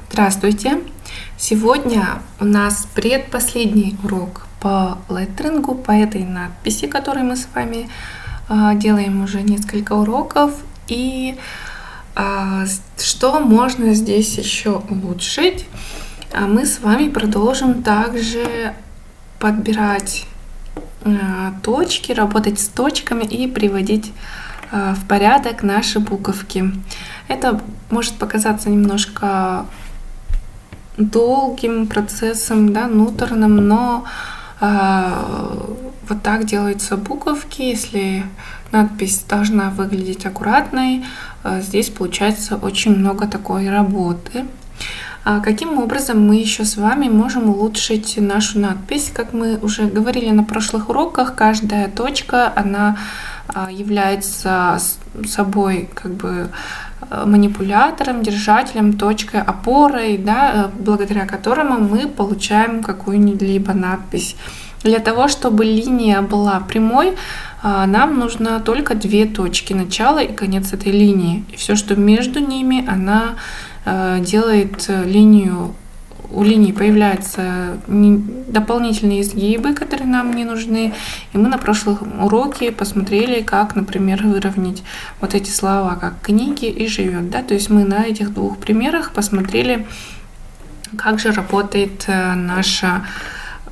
Здравствуйте! Сегодня у нас предпоследний урок по леттерингу, по этой надписи, которую мы с вами делаем уже несколько уроков. И что можно здесь еще улучшить? Мы с вами продолжим также подбирать точки, работать с точками и приводить в порядок наши буковки. Это может показаться немножко долгим процессом, да, муторным, но вот так делаются буковки. Если надпись должна выглядеть аккуратной, здесь получается очень много такой работы. Каким образом мы еще с вами можем улучшить нашу надпись? Как мы уже говорили на прошлых уроках, каждая точка, она является собой как бы манипулятором, держателем, точкой, опорой, да, благодаря которому мы получаем какую-либо надпись. Для того, чтобы линия была прямой, нам нужно только две точки, начало и конец этой линии. И все, что между ними, она делает линию. У линии появляются дополнительные изгибы, которые нам не нужны. И мы на прошлом уроке посмотрели, как, например, выровнять вот эти слова, как книги и живет. Да? То есть мы на этих двух примерах посмотрели, как же работает наше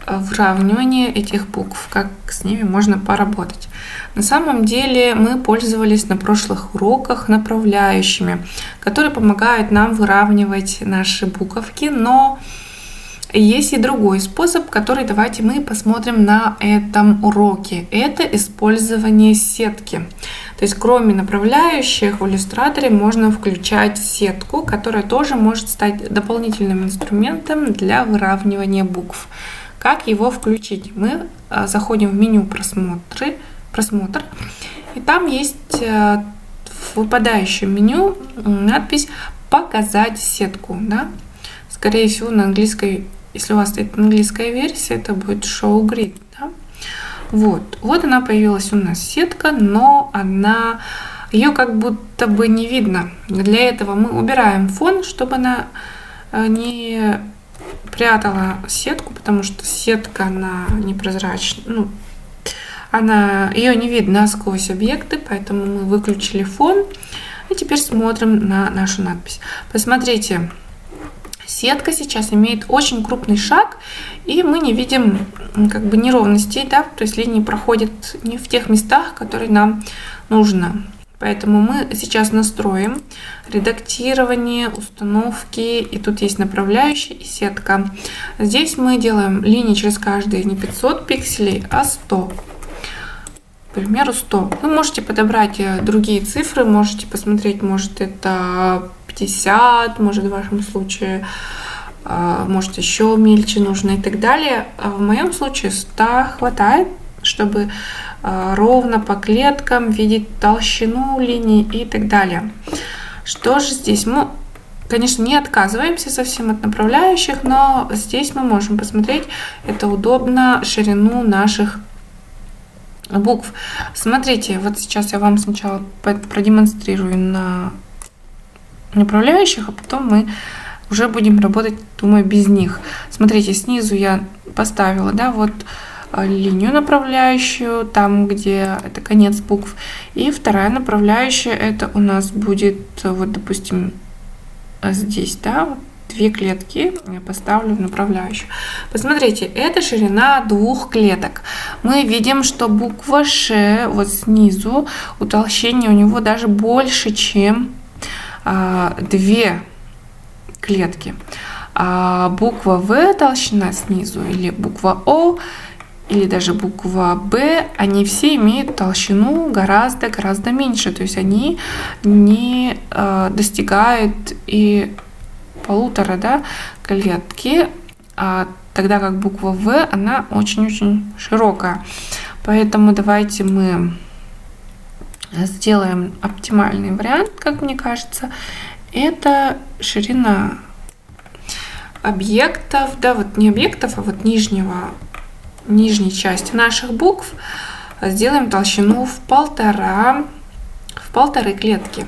выравнивание этих букв, как с ними можно поработать. На самом деле мы пользовались на прошлых уроках направляющими, которые помогают нам выравнивать наши буковки, но есть и другой способ, который давайте мы посмотрим на этом уроке. Это использование сетки. То есть кроме направляющих в иллюстраторе можно включать сетку, которая тоже может стать дополнительным инструментом для выравнивания букв. Как его включить? Мы заходим в меню просмотр, и там есть в выпадающем меню надпись «Показать сетку». Да? Скорее всего, на английской, если у вас стоит английская версия, это будет Show Grid. Да? Вот она появилась у нас сетка, но ее как будто бы не видно. Для этого мы убираем фон, чтобы она не прятала сетку, потому что сетка, она непрозрачная, ее не видно сквозь объекты, поэтому мы выключили фон. И теперь смотрим на нашу надпись. Посмотрите, сетка сейчас имеет очень крупный шаг, и мы не видим как бы неровностей, да, то есть линии проходят не в тех местах, которые нам нужно. Поэтому мы сейчас настроим редактирование, установки, и тут есть направляющие и сетка. Здесь мы делаем линии через каждые не 500 пикселей, а 100. К примеру, 100. Вы можете подобрать другие цифры, можете посмотреть, может это 50, может в вашем случае, может еще мельче нужно и так далее. В моем случае 100 хватает, чтобы ровно по клеткам видеть толщину линий и так далее. Что же здесь? Мы, конечно, не отказываемся совсем от направляющих, но здесь мы можем посмотреть, это удобно, ширину наших букв. Смотрите, вот сейчас я вам сначала продемонстрирую на направляющих, а потом мы уже будем работать, думаю, без них. Смотрите, снизу я поставила, да, вот линию направляющую, там, где это конец букв. И вторая направляющая, это у нас будет, вот, допустим, здесь, да, вот, две клетки я поставлю в направляющую. Посмотрите, это ширина двух клеток. Мы видим, что буква Ш, вот снизу, утолщение у него даже больше, чем две клетки. А буква В толщина снизу, или буква О, или даже буква Б, они все имеют толщину гораздо меньше, то есть они не достигают и полутора, да, клетки, тогда как буква В, она очень-очень широкая. Поэтому давайте мы сделаем оптимальный вариант, как мне кажется. Это ширина объектов, да, вот не объектов, а вот нижней части наших букв. Сделаем толщину в полторы клетки.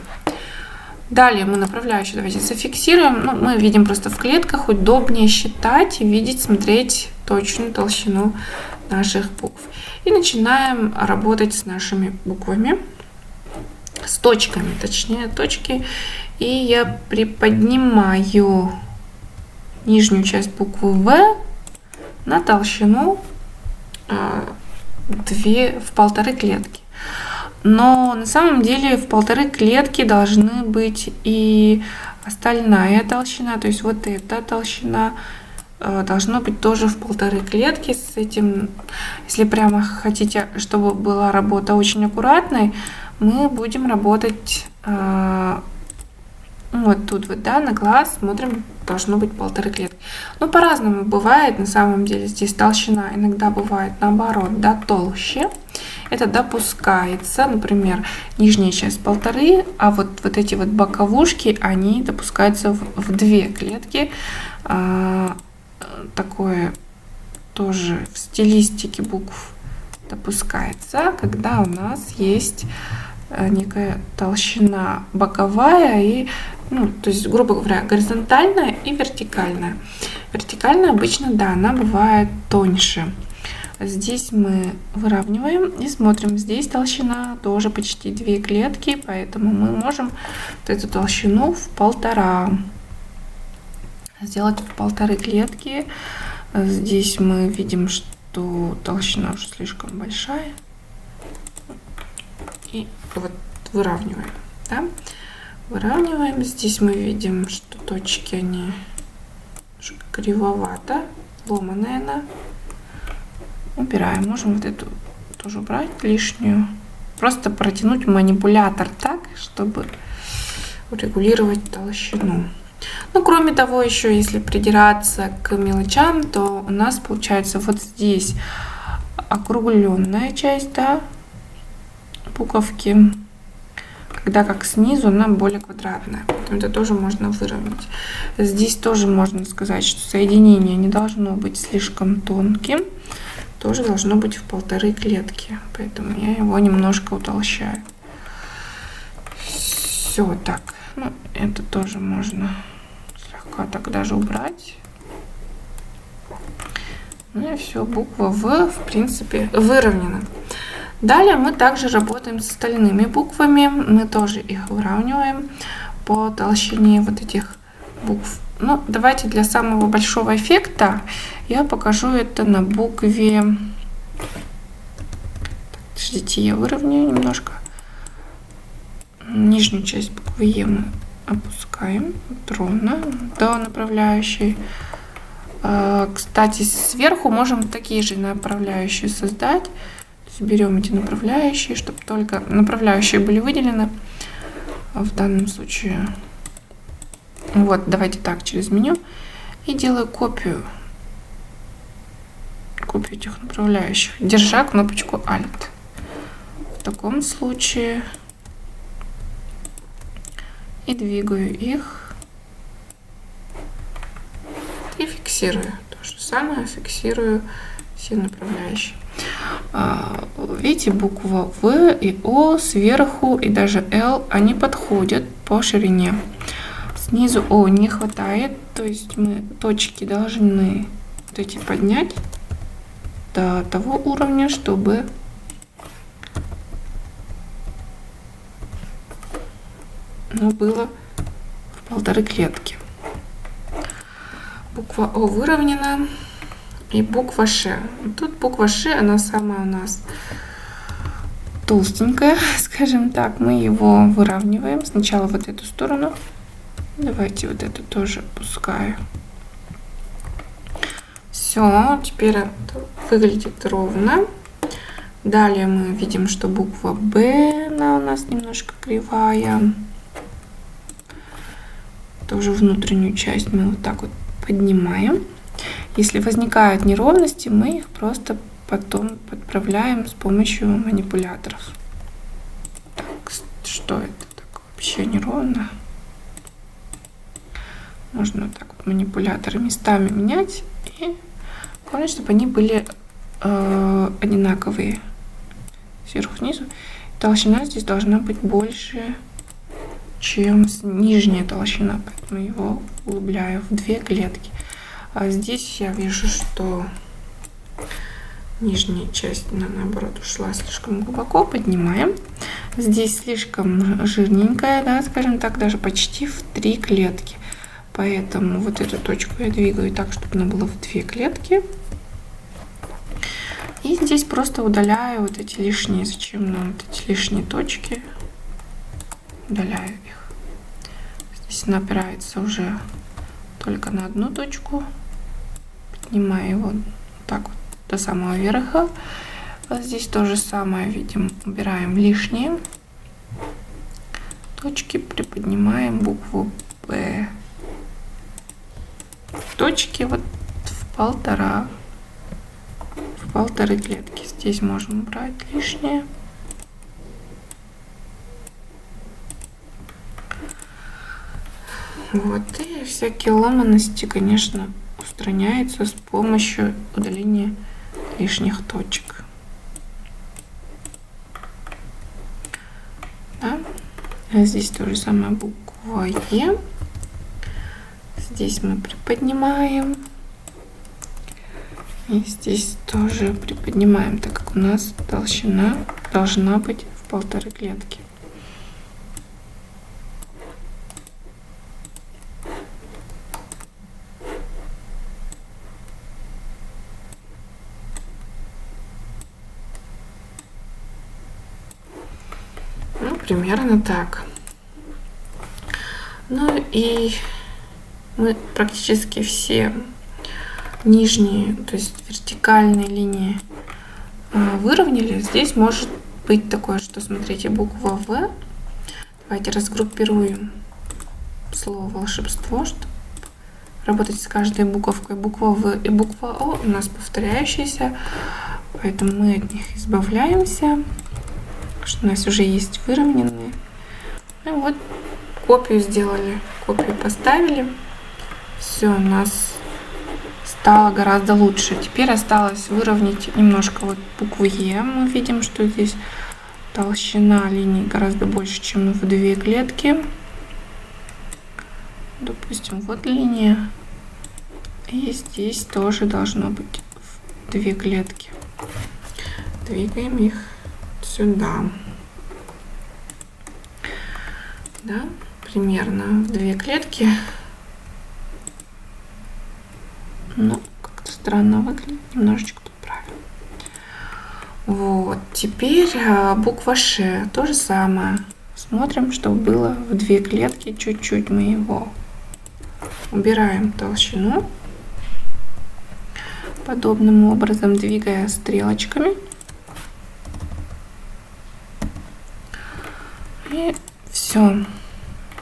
Далее мы направляющие давайте зафиксируем. Ну, мы видим просто в клетках, удобнее считать и видеть, смотреть точную толщину наших букв. И начинаем работать с нашими буквами, с точками, точнее точки. И я приподнимаю нижнюю часть буквы В на толщину 1,5 клетки. Но на самом деле в 1,5 клетки должны быть и остальная толщина, то есть вот эта толщина должно быть тоже в 1,5 клетки. С этим, если прямо хотите, чтобы была работа очень аккуратной, мы будем работать вот тут вот, да, на глаз смотрим, должно быть 1,5 клетки. Ну, по-разному бывает, на самом деле, здесь толщина иногда бывает наоборот, да, толще. Это допускается, например, нижняя часть 1,5, а вот эти вот боковушки, они допускаются в 2 клетки. Такое тоже в стилистике букв допускается, когда у нас есть некая толщина боковая и, ну, то есть, грубо говоря, горизонтальная и вертикальная. Вертикальная обычно, да, она бывает тоньше. Здесь мы выравниваем и смотрим, здесь толщина тоже почти 2 клетки, поэтому мы можем вот эту толщину в 1,5 сделать в 1,5 клетки. Здесь мы видим, что толщина уже слишком большая. И вот выравниваем, да? Выравниваем. Здесь мы видим, что точки, они кривовато, ломаная она. Убираем. Можем вот эту тоже убрать лишнюю. Просто протянуть манипулятор так, чтобы урегулировать толщину. Ну, кроме того, еще если придираться к мелочам, то у нас получается вот здесь округленная часть, да, буковки, когда как снизу она более квадратная. Поэтому это тоже можно выровнять. Здесь тоже можно сказать, что соединение не должно быть слишком тонким. Тоже должно быть в 1,5 клетки. Поэтому я его немножко утолщаю. Все так. Ну, это тоже можно слегка так даже убрать. Ну и все, буква В принципе выровнена. Далее мы также работаем с остальными буквами. Мы тоже их выравниваем по толщине вот этих букв. Ну, давайте для самого большого эффекта я покажу это на букве. Подождите, я выровняю немножко. Нижнюю часть буквы Е мы опускаем ровно до направляющей. Кстати, сверху можем такие же направляющие создать. Берем эти направляющие, чтобы только направляющие были выделены. В данном случае, вот, давайте так, через меню. И делаю копию этих направляющих, держа кнопочку Alt. В таком случае и двигаю их и фиксирую. То же самое фиксирую все направляющие. Видите, буква В и О сверху и даже Л, они подходят по ширине. Снизу О не хватает, то есть мы точки должны вот эти поднять до того уровня, чтобы было в 1,5 клетки. Буква О выровнена. И буква Ш. Тут буква Ш, она самая у нас толстенькая, скажем так. Мы его выравниваем. Сначала вот эту сторону. Давайте вот эту тоже опускаю. Все, теперь это выглядит ровно. Далее мы видим, что буква Б, она у нас немножко кривая. Тоже внутреннюю часть мы вот так вот поднимаем. Если возникают неровности, мы их просто потом подправляем с помощью манипуляторов. Так, что это так вообще неровно? Можно вот так вот манипуляторы местами менять. И главное, чтобы они были одинаковые сверху внизу. Толщина здесь должна быть больше чем нижняя толщина, поэтому его углубляю в 2 клетки. А здесь я вижу, что нижняя часть, наоборот, ушла слишком глубоко. Поднимаем. Здесь слишком жирненькая, да, скажем так, даже почти в 3 клетки. Поэтому вот эту точку я двигаю так, чтобы она была в 2 клетки. И здесь просто удаляю вот эти лишние, зачем нам вот эти лишние точки. Удаляю их. Здесь она опирается уже только на одну точку. Поднимаю его так вот до самого верха. Здесь то же самое видим. Убираем лишние точки, приподнимаем букву П. Точки вот в полторы клетки. Здесь можем убрать лишнее. Вот, и всякие ломаности, конечно, устраняются с помощью удаления лишних точек. Да? А здесь то же самое буква Е. Здесь мы приподнимаем. И здесь тоже приподнимаем, так как у нас толщина должна быть в 1,5 клетки. Ну, примерно так. Ну и мы практически все нижние, то есть вертикальные линии выровняли. Здесь может быть такое, что, смотрите, буква В. Давайте разгруппируем слово волшебство, чтобы работать с каждой буковкой. Буква В и буква О у нас повторяющиеся, поэтому мы от них избавляемся, что у нас уже есть выровненные. И вот копию сделали, копию поставили. Все, у нас стало гораздо лучше. Теперь осталось выровнять немножко вот букву Е. Мы видим, что здесь толщина линии гораздо больше, чем в 2 клетки. Допустим, вот линия. И здесь тоже должно быть в 2 клетки. Двигаем их сюда. Да, примерно в 2 клетки. Ну, как-то странно выглядит, немножечко тут правильно. Вот, теперь буква Ш, то же самое. Смотрим, чтобы было в 2 клетки, чуть-чуть мы его убираем толщину. Подобным образом, двигая стрелочками. И все.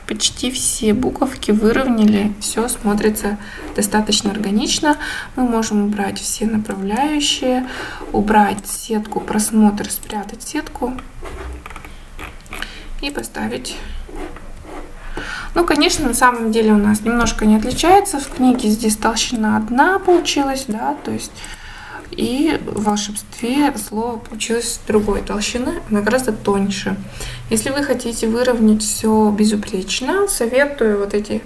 Почти все буковки выровняли, все смотрится достаточно органично. Мы можем убрать все направляющие, убрать сетку, просмотр, спрятать сетку и поставить. Ну, конечно, на самом деле у нас немножко не отличается. В книге здесь толщина 1 получилась, да, то есть и в волшебстве слово получилось другой толщины, она гораздо тоньше. Если вы хотите выровнять все безупречно, советую вот эти,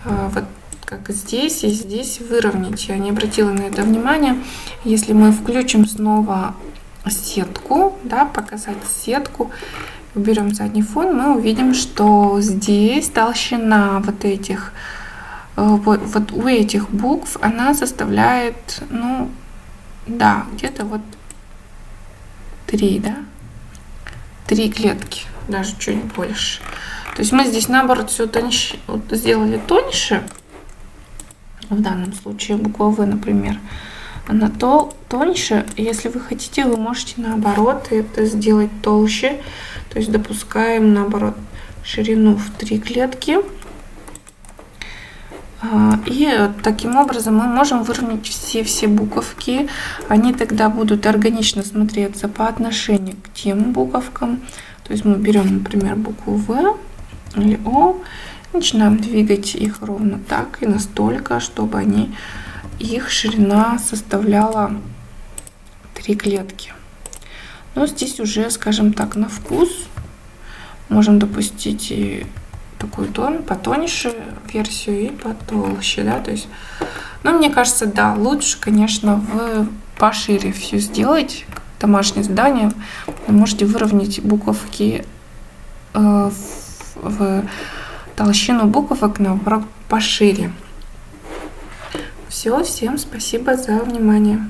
вот как здесь и здесь выровнять. Я не обратила на это внимания. Если мы включим снова сетку, да, показать сетку, уберем задний фон, мы увидим, что здесь толщина вот этих, вот у этих букв, она составляет, ну, да, где-то вот 3, да, 3 клетки, даже чуть больше. То есть мы здесь наоборот все тоньше, вот сделали тоньше, в данном случае буква В, например, она тоньше. Если вы хотите, вы можете наоборот это сделать толще, то есть допускаем наоборот ширину в 3 клетки. И таким образом мы можем выровнять все буковки. Они тогда будут органично смотреться по отношению к тем буковкам. То есть мы берем, например, букву В или О, начинаем двигать их ровно так и настолько, чтобы их ширина составляла 3 клетки. Но здесь уже, скажем так, на вкус можем допустить и такую потоньше версию и потолще, да, то есть, ну, мне кажется, да, лучше, конечно, пошире все сделать, домашнее задание, вы можете выровнять буковки в толщину буковок, наоборот, пошире. Все, всем спасибо за внимание.